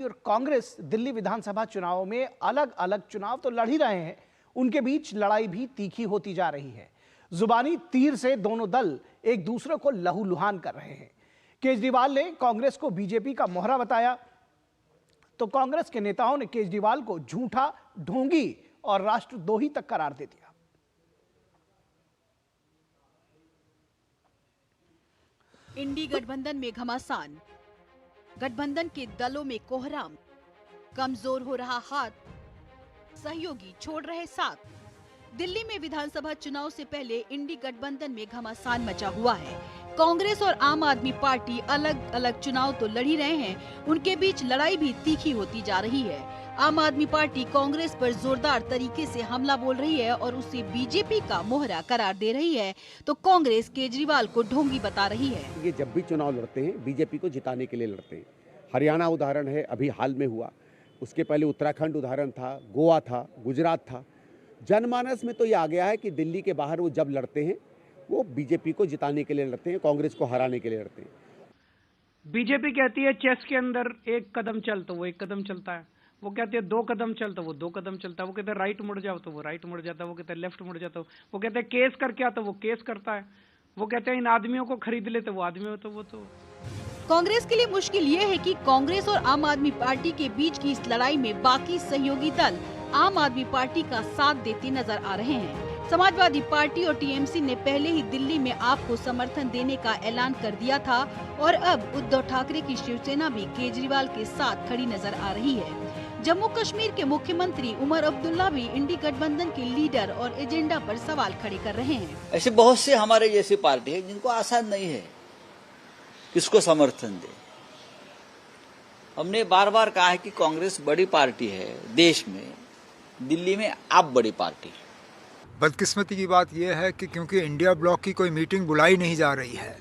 और कांग्रेस दिल्ली विधानसभा चुनाव में अलग अलग चुनाव तो लड़ ही रहे हैं, उनके बीच लड़ाई भी तीखी होती जा रही है। जुबानी तीर से दोनों दल एक दूसरे को लहूलुहान कर रहे हैं। केजरीवाल ने कांग्रेस को बीजेपी का मोहरा बताया तो कांग्रेस के नेताओं ने केजरीवाल को झूठा, ढोंगी और राष्ट्रद्रोही तक करार दे दिया। इंडी गठबंधन में घमासान, गठबंधन के दलों में कोहराम, कमजोर हो रहा हाथ, सहयोगी छोड़ रहे साथ। दिल्ली में विधानसभा चुनाव से पहले इंडी गठबंधन में घमासान मचा हुआ है। कांग्रेस और आम आदमी पार्टी अलग अलग चुनाव तो लड़ ही रहे हैं, उनके बीच लड़ाई भी तीखी होती जा रही है। आम आदमी पार्टी कांग्रेस पर जोरदार तरीके से हमला बोल रही है और उसे बीजेपी का मोहरा करार दे रही है, तो कांग्रेस केजरीवाल को ढोंगी बता रही है। ये जब भी चुनाव लड़ते हैं बीजेपी को जिताने के लिए लड़ते हैं। हरियाणा उदाहरण है, अभी हाल में हुआ, उसके पहले उत्तराखंड उदाहरण था, गोवा था, गुजरात था। जनमानस में तो ये आ गया है कि दिल्ली के बाहर वो जब लड़ते हैं वो बीजेपी को जिताने के लिए लड़ते हैं, कांग्रेस को हराने के लिए लड़ते हैं। बीजेपी कहती है चेस के अंदर एक कदम चल तो वो एक कदम चलता है, वो कहते हैं दो कदम चल तो वो दो कदम चलता है, वो कहते हैं राइट मुड़ जाओ तो वो राइट मुड़ जाता है, वो कहते हैं लेफ्ट मुड़ जाता है, वो कहते हैं केस करके आता वो केस करता है, वो कहते हैं इन आदमियों को खरीद लेते वो आदमी हो तो वो तो। कांग्रेस के लिए मुश्किल ये है कि कांग्रेस और आम आदमी पार्टी के बीच की इस लड़ाई में बाकी सहयोगी दल आम आदमी पार्टी का साथ देते नजर आ रहे हैं। समाजवादी पार्टी और टीएमसी ने पहले ही दिल्ली में आप को समर्थन देने का ऐलान कर दिया था और अब उद्धव ठाकरे की शिवसेना भी केजरीवाल के साथ खड़ी नजर आ रही है। जम्मू कश्मीर के मुख्यमंत्री उमर अब्दुल्ला भी इंडी गठबंधन के लीडर और एजेंडा पर सवाल खड़े कर रहे हैं। ऐसे बहुत से हमारे जैसी पार्टी है जिनको आसान नहीं है किसको समर्थन दे। हमने बार बार कहा है कि कांग्रेस बड़ी पार्टी है देश में, दिल्ली में आप बड़ी पार्टी है। बदकिस्मती की बात यह है कि क्योंकि इंडिया ब्लॉक की कोई मीटिंग बुलाई नहीं जा रही है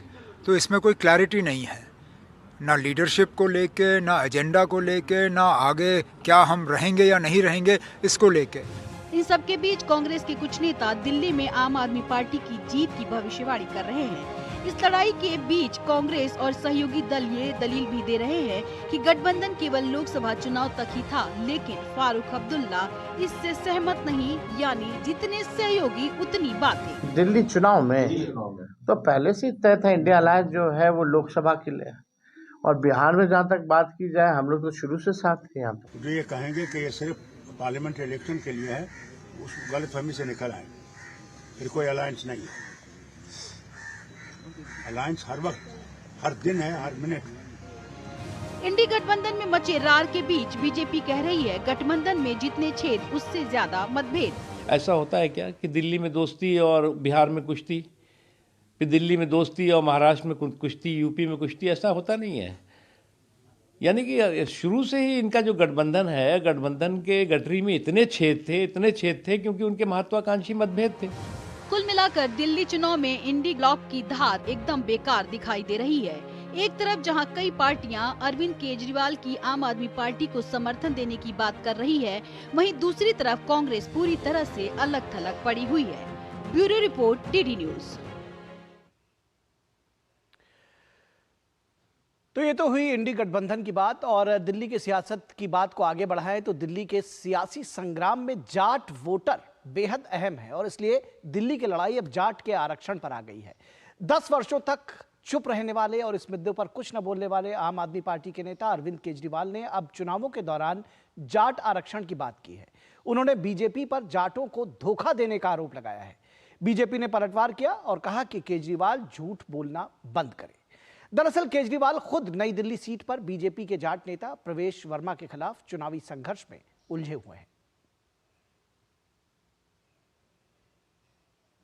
तो इसमें कोई क्लैरिटी नहीं है, ना लीडरशिप को लेके, ना एजेंडा को लेके, ना आगे क्या हम रहेंगे या नहीं रहेंगे इसको लेके। इन सब के बीच कांग्रेस के कुछ नेता दिल्ली में आम आदमी पार्टी की जीत की भविष्यवाणी कर रहे हैं। इस लड़ाई के बीच कांग्रेस और सहयोगी दल ये दलील भी दे रहे हैं कि गठबंधन केवल लोकसभा चुनाव तक ही था, लेकिन फारूक अब्दुल्ला इससे सहमत नहीं, यानी जितने सहयोगी उतनी बातें। दिल्ली चुनाव में तो पहले से तय था इंडिया अलायंस जो है वो लोकसभा के लिए, और बिहार में जहाँ तक बात की जाए हम लोग तो शुरू से साथ थे। यहाँ तक जो ये कहेंगे कि ये सिर्फ पार्लियामेंट इलेक्शन के लिए है, उस गलतफहमी से निकल आए। फिर कोई अलायंस नहीं है। अलायंस हर वक्त, हर दिन है, हर मिनट। इंडी गठबंधन में मचे रार के बीच बीजेपी कह रही है गठबंधन में जितने छेद उससे ज्यादा मतभेद। ऐसा होता है क्या कि दिल्ली में दोस्ती और बिहार में कुश्ती, फिर दिल्ली में दोस्ती और महाराष्ट्र में कुश्ती, यूपी में कुश्ती, ऐसा होता नहीं है। यानी कि शुरू से ही इनका जो गठबंधन है, गठबंधन के गठरी में इतने छेद थे क्योंकि उनके महत्वाकांक्षी मतभेद थे। कुल मिलाकर दिल्ली चुनाव में इंडी ब्लॉक की धार एकदम बेकार दिखाई दे रही है। एक तरफ जहां कई पार्टियां अरविंद केजरीवाल की आम आदमी पार्टी को समर्थन देने की बात कर रही है, वहीं दूसरी तरफ कांग्रेस पूरी तरह से अलग थलग पड़ी हुई है। Bureau report, DD news. तो ये तो हुई इंडी गठबंधन की बात, और दिल्ली की सियासत की बात को आगे बढ़ाएं तो दिल्ली के सियासी संग्राम में जाट वोटर बेहद अहम है और इसलिए दिल्ली की लड़ाई अब जाट के आरक्षण पर आ गई है। 10 वर्षों तक चुप रहने वाले और इस मुद्दे पर कुछ न बोलने वाले आम आदमी पार्टी के नेता अरविंद केजरीवाल ने अब चुनावों के दौरान जाट आरक्षण की बात की है। उन्होंने बीजेपी पर जाटों को धोखा देने का आरोप लगाया है। बीजेपी ने पलटवार किया और कहा कि केजरीवाल झूठ बोलना बंद करें। दरअसल केजरीवाल खुद नई दिल्ली सीट पर बीजेपी के जाट नेता प्रवेश वर्मा के खिलाफ चुनावी संघर्ष में उलझे हुए हैं।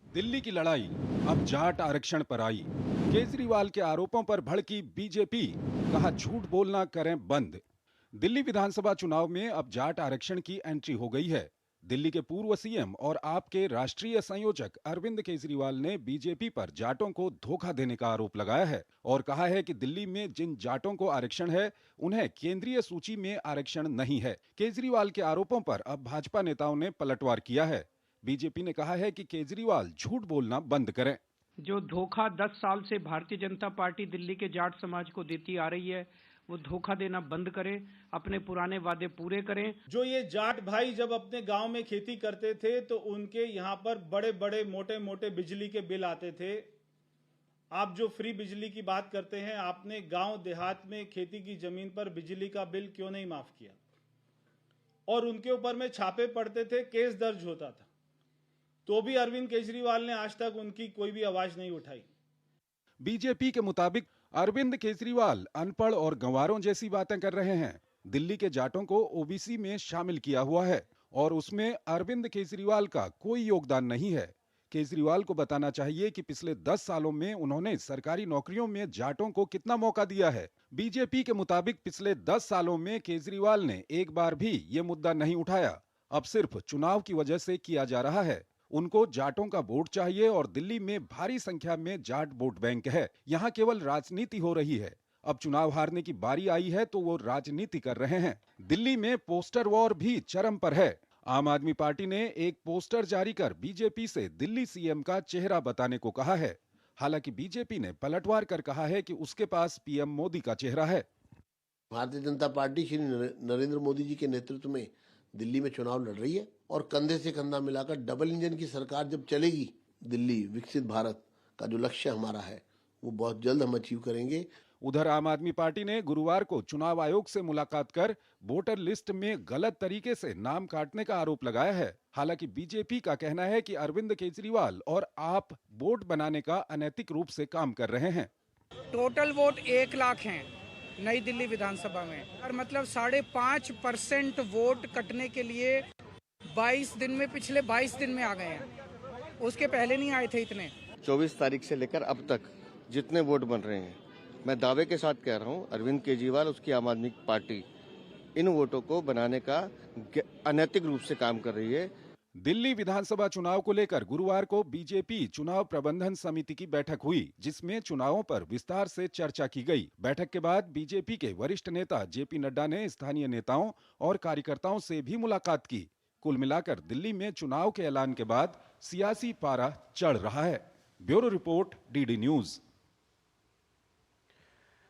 दिल्ली की लड़ाई अब जाट आरक्षण पर आई। केजरीवाल के आरोपों पर भड़की बीजेपी, कहा झूठ बोलना करें बंद। दिल्ली विधानसभा चुनाव में अब जाट आरक्षण की एंट्री हो गई है। दिल्ली के पूर्व सीएम और आप के राष्ट्रीय संयोजक अरविंद केजरीवाल ने बीजेपी पर जाटों को धोखा देने का आरोप लगाया है और कहा है कि दिल्ली में जिन जाटों को आरक्षण है उन्हें केंद्रीय सूची में आरक्षण नहीं है। केजरीवाल के आरोपों पर अब भाजपा नेताओं ने पलटवार किया है। बीजेपी ने कहा है कि केजरीवाल झूठ बोलना बंद करें। जो धोखा 10 साल से भारतीय जनता पार्टी दिल्ली के जाट समाज को देती आ रही है, वो धोखा देना बंद करें, अपने पुराने वादे पूरे करें। जो ये जाट भाई जब अपने गांव में खेती करते थे तो उनके यहाँ पर बड़े बड़े मोटे मोटे बिजली के बिल आते थे। आप जो फ्री बिजली की बात करते हैं, आपने गांव देहात में खेती की जमीन पर बिजली का बिल क्यों नहीं माफ किया? और उनके ऊपर में छापे पड़ते थे, केस दर्ज होता था, तो भी अरविंद केजरीवाल ने आज तक उनकी कोई भी आवाज नहीं उठाई। बीजेपी के मुताबिक अरविंद केजरीवाल अनपढ़ और गंवारों जैसी बातें कर रहे हैं। दिल्ली के जाटों को ओबीसी में शामिल किया हुआ है और उसमें अरविंद केजरीवाल का कोई योगदान नहीं है। केजरीवाल को बताना चाहिए कि पिछले 10 सालों में उन्होंने सरकारी नौकरियों में जाटों को कितना मौका दिया है। बीजेपी के मुताबिक पिछले 10 सालों में केजरीवाल ने एक बार भी ये मुद्दा नहीं उठाया। अब सिर्फ चुनाव की वजह से किया जा रहा है। उनको जाटों का वोट चाहिए और दिल्ली में भारी संख्या में जाट वोट बैंक है। यहाँ केवल राजनीति हो रही है। अब चुनाव हारने की बारी आई है तो वो राजनीति कर रहे हैं। दिल्ली में पोस्टर वॉर भी चरम पर है। आम आदमी पार्टी ने एक पोस्टर जारी कर बीजेपी से दिल्ली सीएम का चेहरा बताने को कहा है। हालांकि बीजेपी ने पलटवार कर कहा है कि उसके पास पीएम मोदी का चेहरा है। भारतीय जनता पार्टी श्री नरेंद्र मोदी जी के नेतृत्व में दिल्ली में चुनाव लड़ रही है और कंधे से कंधा मिलाकर डबल इंजन की सरकार जब चलेगी, दिल्ली विकसित भारत का जो लक्ष्य हमारा है वो बहुत जल्द हम अचीव करेंगे। उधर आम आदमी पार्टी ने गुरुवार को चुनाव आयोग से मुलाकात कर वोटर लिस्ट में गलत तरीके से नाम काटने का आरोप लगाया है। हालांकि बीजेपी का कहना है कि अरविंद केजरीवाल और आप वोट बनाने का अनैतिक रूप से काम कर रहे हैं। टोटल वोट 1 लाख हैं नई दिल्ली विधानसभा में और मतलब 5.5% वोट कटने के लिए 22 दिन में, पिछले 22 दिन में आ गए हैं। उसके पहले नहीं आए थे इतने। 24 तारीख से लेकर अब तक जितने वोट बन रहे हैं, मैं दावे के साथ कह रहा हूं, अरविंद केजरीवाल उसकी आम आदमी पार्टी इन वोटों को बनाने का अनैतिक रूप से काम कर रही है। दिल्ली विधानसभा चुनाव को लेकर गुरुवार को बीजेपी चुनाव प्रबंधन समिति की बैठक हुई, जिसमें चुनावों पर विस्तार से चर्चा की गई। बैठक के बाद बीजेपी के वरिष्ठ नेता जेपी नड्डा ने स्थानीय नेताओं और कार्यकर्ताओं से भी मुलाकात की। कुल मिलाकर दिल्ली में चुनाव के ऐलान के बाद सियासी पारा चढ़ रहा है। Bureau report, DD news.